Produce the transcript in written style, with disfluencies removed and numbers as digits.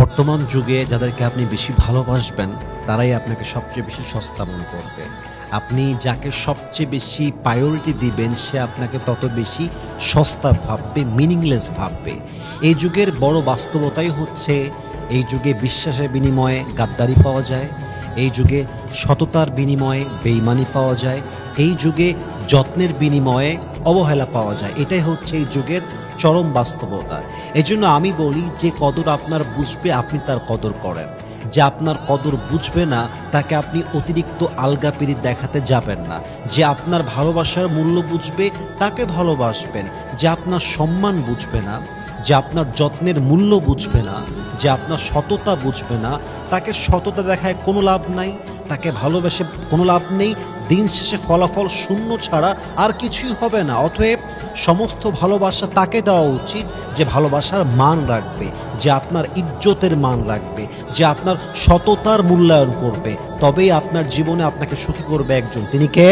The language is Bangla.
বর্তমান যুগে যাদেরকে আপনি বেশি ভালোবাসবেন তারাই আপনাকে সবচেয়ে বেশি সস্তা মনে করবে। আপনি যাকে সবচেয়ে বেশি প্রায়োরিটি দিবেন সে আপনাকে তত বেশি সস্তা ভাববে, মিনিংলেস ভাববে। এই যুগের বড় বাস্তবতাই হচ্ছে এই যুগে বিশ্বাসের বিনিময়ে গাদ্দারি পাওয়া যায়, এই যুগে সততার বিনিময়ে বেইমানি পাওয়া যায়, এই যুগে যত্নের বিনিময়ে অবহেলা পাওয়া যায়। এটাই হচ্ছে এই যুগের চরম বাস্তবতা। এজন্য আমি বলি যে কদর আপনার বুঝবে আপনি তার কদর করেন, যে আপনার কদর বুঝবে না তাকে আপনি অতিরিক্ত আলগাপিরি দেখাতে যাবেন না। যে আপনার ভালোবাসার মূল্য বুঝবে তাকে ভালোবাসবেন, যে আপনার সম্মান বুঝবে না, যে আপনার যত্নের মূল্য বুঝবে না, যে আপনার সততা বুঝবে না তাকে সততা দেখায় কোনো লাভ নাই, তাকে ভালোবেসে কোনো লাভ নেই। দিন শেষে ফলাফল শূন্য ছাড়া আর কিছুই হবে না। অতএব সমস্ত ভালোবাসা তাকে দেওয়া উচিত যে ভালোবাসার মান রাখবে, যে আপনার ইজ্জতের মান রাখবে, যে আপনার সততার মূল্যায়ন করবে। তবেই আপনার জীবনে আপনাকে সুখী করবে একজন। তিনি কে?